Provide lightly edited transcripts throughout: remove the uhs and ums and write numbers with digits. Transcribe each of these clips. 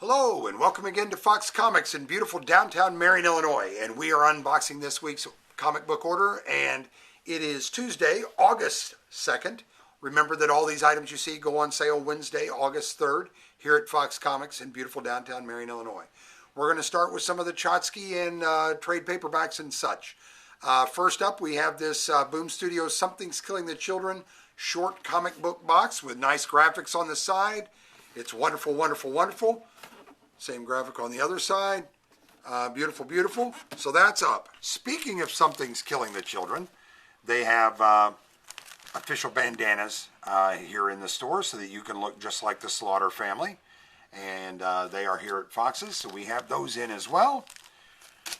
Hello and welcome again to Fox Comics in beautiful downtown Marion, Illinois. And we are unboxing this week's comic book order, and it is Tuesday, August 2nd. Remember that all these items you see go on sale Wednesday, August 3rd, here at Fox Comics in beautiful downtown Marion, Illinois. We're going to start with some of the Chotsky and trade paperbacks and such. First up, we have this Boom Studios Something's Killing the Children short comic book box with nice graphics on the side. It's wonderful, wonderful, wonderful. Same graphic on the other side. Beautiful, beautiful. So that's up. Speaking of Something's Killing the Children, they have official bandanas here in the store so that you can look just like the Slaughter family. And they are here at Fox's, so we have those in as well.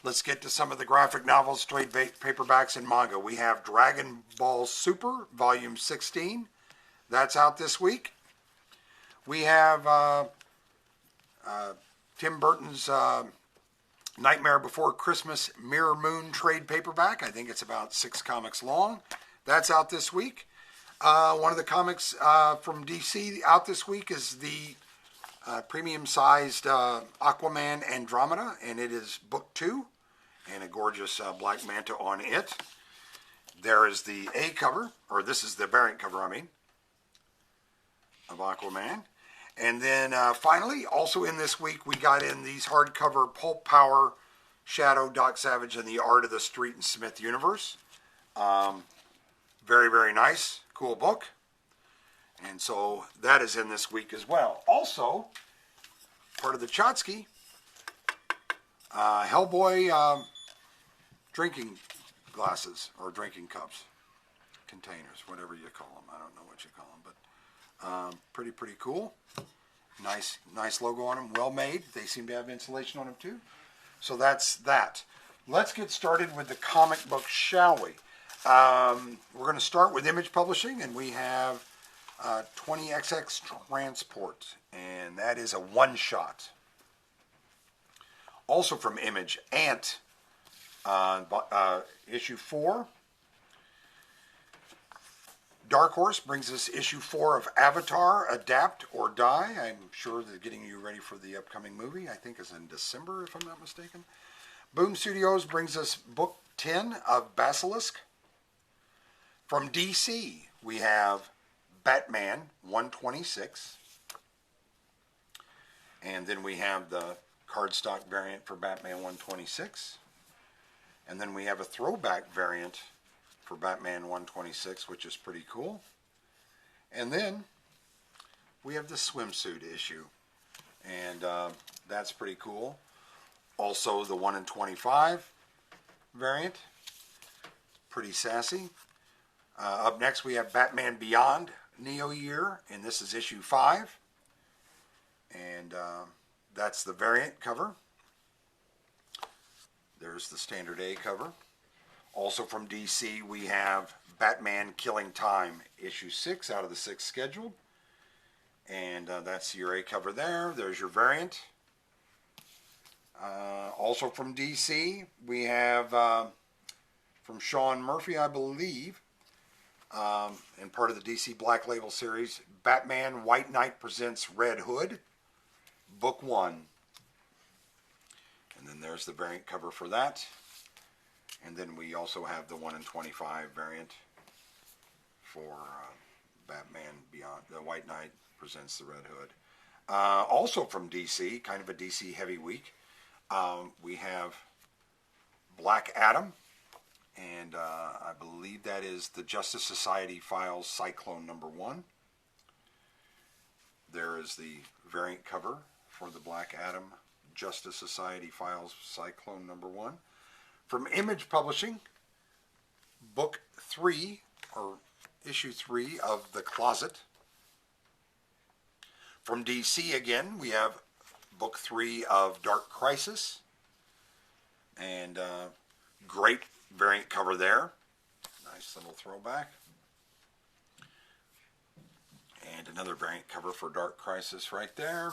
Let's get to some of the graphic novels, trade paperbacks, and manga. We have Dragon Ball Super, Volume 16. That's out this week. We have Tim Burton's Nightmare Before Christmas Mirror Moon trade paperback. I think it's about 6 comics long. That's out this week. One of the comics from DC out this week is the premium-sized Aquaman Andromeda, and it is book 2, and a gorgeous black manta on it. There is the A cover, or this is the variant cover, I mean, of Aquaman. And then finally, also in this week, we got in these hardcover Pulp Power, Shadow, Doc Savage, and the Art of the Street and Smith Universe. Very, very nice, cool book. And so that is in this week as well. Also, part of the Chotsky, Hellboy drinking glasses, or drinking cups, containers, whatever you call them. I don't know what you call them, but pretty cool. Nice logo on them, well made. They seem to have insulation on them too. So that's that. Let's get started with the comic book, shall we? We're going to start with Image Publishing, and we have 20XX Transport, and that is a one-shot. Also from Image, Ant, issue 4. Dark Horse brings us issue 4 of Avatar, Adapt or Die. I'm sure they're getting you ready for the upcoming movie. I think it's in December, if I'm not mistaken. Boom Studios brings us book 10 of Basilisk. From DC, we have Batman 126. And then we have the cardstock variant for Batman 126. And then we have a throwback variant for Batman 126, which is pretty cool. And then we have the swimsuit issue, and that's pretty cool. Also the 1 in 25 variant, pretty sassy. Up next we have Batman Beyond Neo Year, and this is issue 5, and that's the variant cover. There's the standard A cover. Also from DC, we have Batman Killing Time, issue 6 out of the 6 scheduled. And that's your A cover there. There's your variant. Also from DC, we have, from Sean Murphy, I believe, and part of the DC Black Label series, Batman White Knight Presents Red Hood, book 1. And then there's the variant cover for that. And then we also have the 1 in 25 variant for Batman Beyond. The White Knight Presents the Red Hood. Also from DC, kind of a DC heavy week, we have Black Adam. And I believe that is the Justice Society Files Cyclone number 1. There is the variant cover for the Black Adam Justice Society Files Cyclone number 1. From Image Publishing, book 3, or issue 3 of The Closet. From DC again, we have book 3 of Dark Crisis. And great variant cover there. Nice little throwback. And another variant cover for Dark Crisis right there.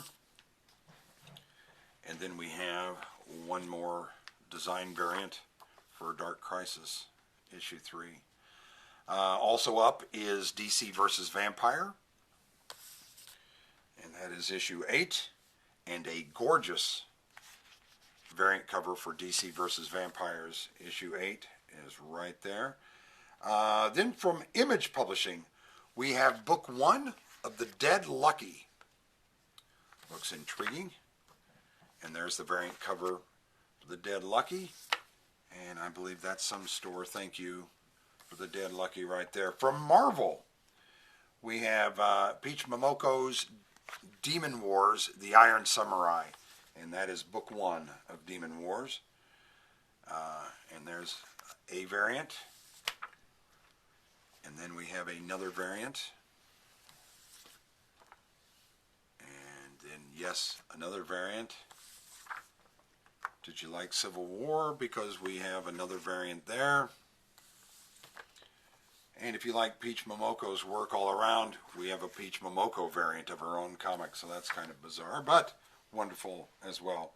And then we have one more design variant for Dark Crisis, issue 3. Also up is DC vs. Vampire, and that is issue 8. and a gorgeous variant cover for DC versus Vampires issue 8 is right there. Then from Image Publishing, we have book 1 of The Dead Lucky. Looks intriguing. And there's the variant cover for The Dead Lucky. And I believe that's some store. Thank you for The Dead Lucky right there. From Marvel, we have Peach Momoko's Demon Wars, The Iron Samurai. And that is book 1 of Demon Wars. And there's a variant. And then we have another variant. And then, yes, another variant. Did you like Civil War? Because we have another variant there. And if you like Peach Momoko's work all around, we have a Peach Momoko variant of her own comic. So that's kind of bizarre, but wonderful as well.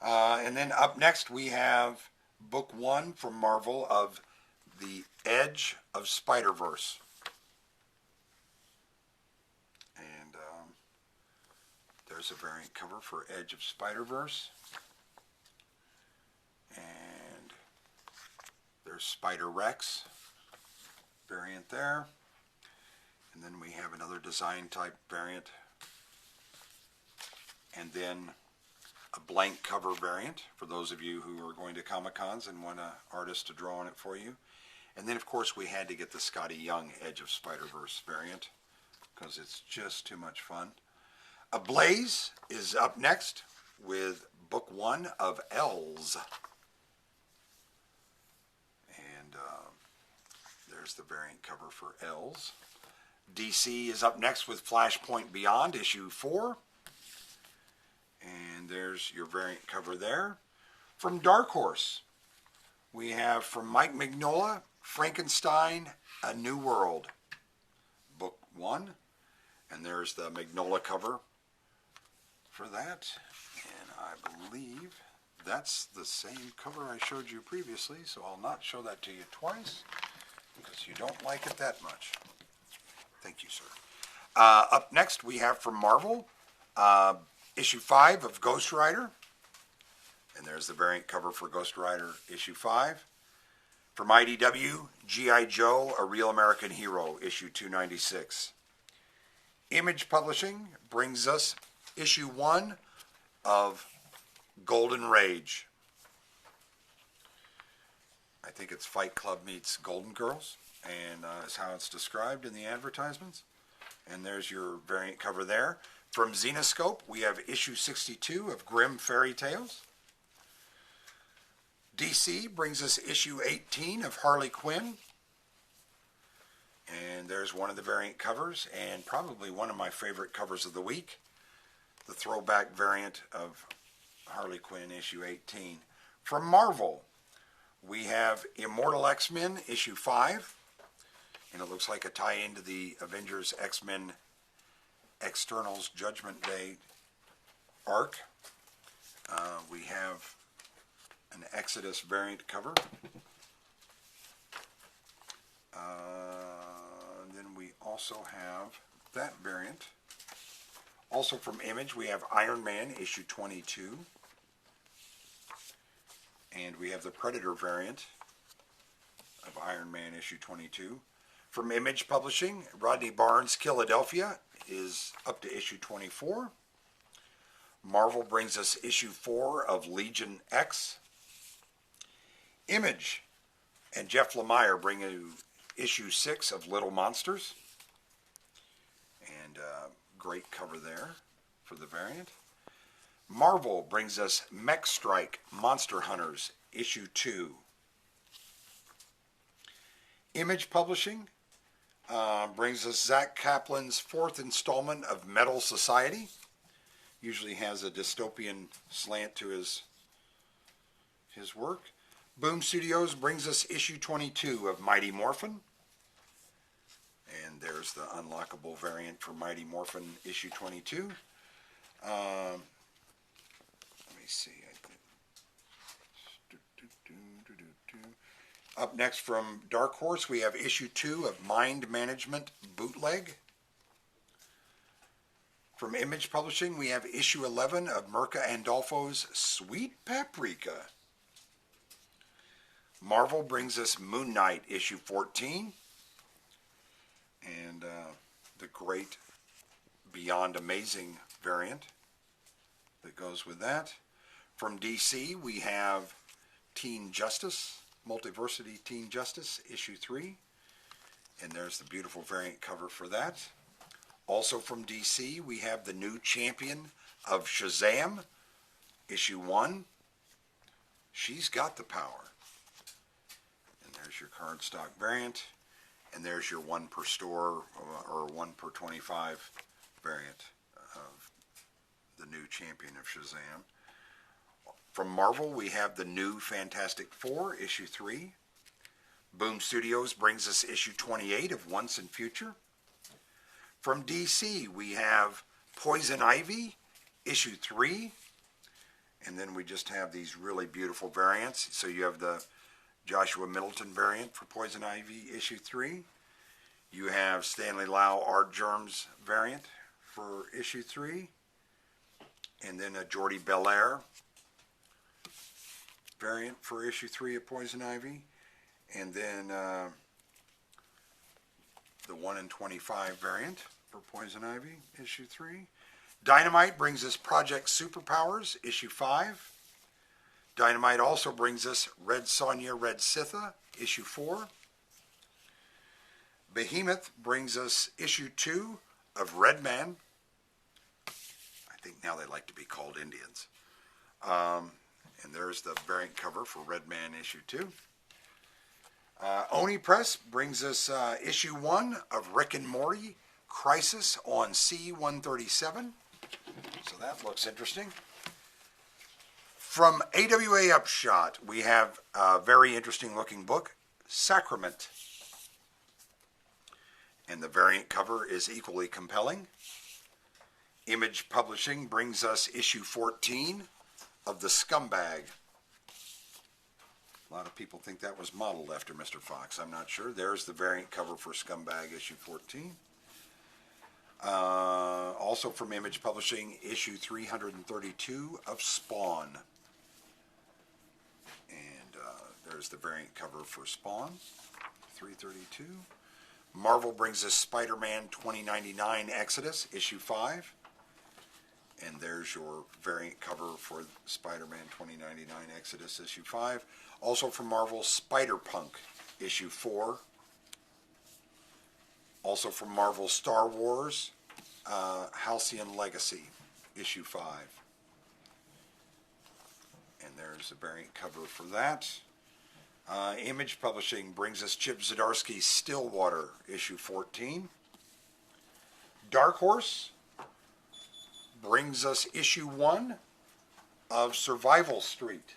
And then up next we have book 1 from Marvel of The Edge of Spider-Verse. And there's a variant cover for Edge of Spider-Verse. And there's Spider-Rex variant there. And then we have another design type variant. And then a blank cover variant for those of you who are going to Comic-Cons and want an artist to draw on it for you. And then, of course, we had to get the Scotty Young Edge of Spider-Verse variant because it's just too much fun. Ablaze is up next with book 1 of Elves. And there's the variant cover for Elves. DC is up next with Flashpoint Beyond, issue 4. And there's your variant cover there. From Dark Horse, we have from Mike Mignola, Frankenstein, A New World, book 1. And there's the Mignola cover for that. And I believe that's the same cover I showed you previously, so I'll not show that to you twice because you don't like it that much. Thank you, sir. Up next, we have from Marvel, issue 5 of Ghost Rider. And there's the variant cover for Ghost Rider issue 5. From IDW, G.I. Joe, A Real American Hero, issue 296. Image Publishing brings us issue 1 of Golden Rage. I think it's Fight Club meets Golden Girls, and is how it's described in the advertisements. And there's your variant cover there. From Zenoscope, we have issue 62 of Grimm Fairy Tales. DC brings us issue 18 of Harley Quinn. And there's one of the variant covers, and probably one of my favorite covers of the week, the throwback variant of Harley Quinn issue 18. From Marvel, we have Immortal X-Men issue 5. And it looks like a tie into the Avengers X-Men Externals Judgment Day arc. We have an Exodus variant cover. Then we also have that variant. Also from Image, we have Iron Man issue 22. And we have the Predator variant of Iron Man issue 22. From Image Publishing, Rodney Barnes' Philadelphia is up to issue 24. Marvel brings us issue 4 of Legion X. Image and Jeff Lemire bring you issue 6 of Little Monsters. And great cover there for the variant. Marvel brings us Mech Strike Monster Hunters issue 2. Image Publishing brings us Zach Kaplan's 4th installment of Metal Society. Usually has a dystopian slant to his work. Boom Studios brings us issue 22 of Mighty Morphin. And there's the unlockable variant for Mighty Morphin issue 22. Let me see. Up next from Dark Horse, we have issue 2 of Mind Management Bootleg. From Image Publishing, we have issue 11 of Mirka Andolfo's Sweet Paprika. Marvel brings us Moon Knight issue 14. And the great Beyond Amazing variant that goes with that. From DC, we have Teen Justice, Multiversity Teen Justice, issue 3. And there's the beautiful variant cover for that. Also from DC, we have the new champion of Shazam, issue 1. She's got the power. And there's your cardstock variant. And there's your 1 per store or 1 per 25 variant of the new champion of Shazam. From Marvel, we have the new Fantastic Four, issue 3. Boom Studios brings us issue 28 of Once and Future. From DC, we have Poison Ivy, issue 3. And then we just have these really beautiful variants. So you have the Joshua Middleton variant for Poison Ivy, issue 3. You have Stanley Lau Art Germs variant for issue 3. And then a Jordi Belair variant for issue 3 of Poison Ivy. And then the 1 in 25 variant for Poison Ivy, issue 3. Dynamite brings us Project Superpowers, issue 5. Dynamite also brings us Red Sonja, Red Sitha, issue 4. Behemoth brings us issue 2 of Red Man. I think now they like to be called Indians. And there's the variant cover for Red Man issue 2. Oni Press brings us issue 1 of Rick and Morty Crisis on C-137. So that looks interesting. From AWA Upshot, we have a very interesting looking book, Sacrament. And the variant cover is equally compelling. Image Publishing brings us issue 14 of The Scumbag. A lot of people think that was modeled after Mr. Fox. I'm not sure. There's the variant cover for Scumbag issue 14. Also from Image Publishing, issue 332 of Spawn. And there's the variant cover for Spawn, 332. Marvel brings us Spider-Man 2099 Exodus, issue 5. And there's your variant cover for Spider-Man 2099 Exodus, issue 5. Also from Marvel, Spider-Punk, issue 4. Also from Marvel, Star Wars, Halcyon Legacy, issue 5. And there's the variant cover for that. Image Publishing brings us Chip Zdarsky's Stillwater, issue 14. Dark Horse brings us issue 1 of Survival Street.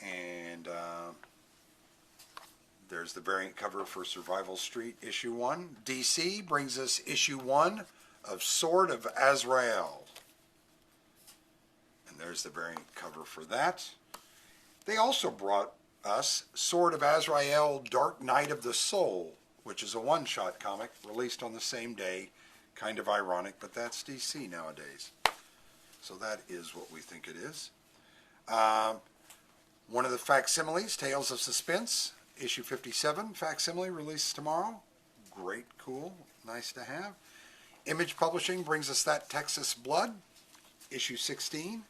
And there's the variant cover for Survival Street, issue 1. DC brings us issue 1 of Sword of Azrael. And there's the variant cover for that. They also brought us Sword of Azrael, Dark Night of the Soul, which is a one-shot comic released on the same day. Kind of ironic, but that's DC nowadays. So that is what we think it is. One of the facsimiles, Tales of Suspense, issue 57, facsimile, released tomorrow. Great, cool, nice to have. Image Publishing brings us That Texas Blood, issue 16.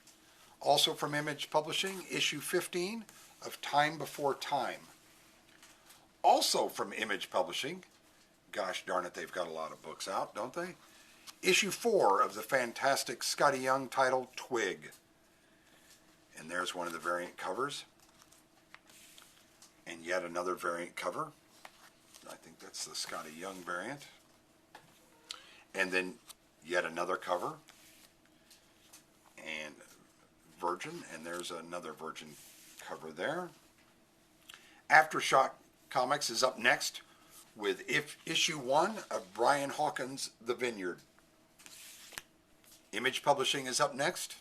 Also from Image Publishing, issue 15 of Time Before Time. Also from Image Publishing, gosh darn it, they've got a lot of books out, don't they? Issue 4 of the fantastic Scotty Young title, Twig. And there's one of the variant covers. And yet another variant cover. I think that's the Scotty Young variant. And then yet another cover. And Virgin, and there's another Virgin cover there. Aftershock Comics is up next with issue 1 of Brian Hawkins' The Vineyard. Image Publishing is up next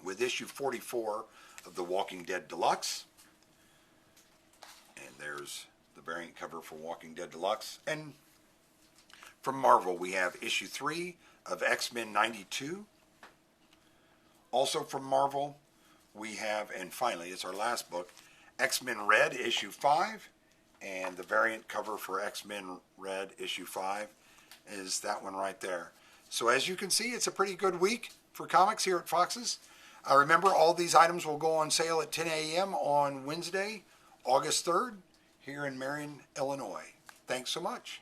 with issue 44 of The Walking Dead Deluxe. And there's the variant cover for Walking Dead Deluxe. And From Marvel, we have issue 3 of X-Men 92. Also from Marvel, we have, and finally, it's our last book, X-Men Red, issue 5. And the variant cover for X-Men Red, issue 5, is that one right there. So as you can see, it's a pretty good week for comics here at Fox's. Remember, all these items will go on sale at 10 a.m. on Wednesday, August 3rd, here in Marion, Illinois. Thanks so much.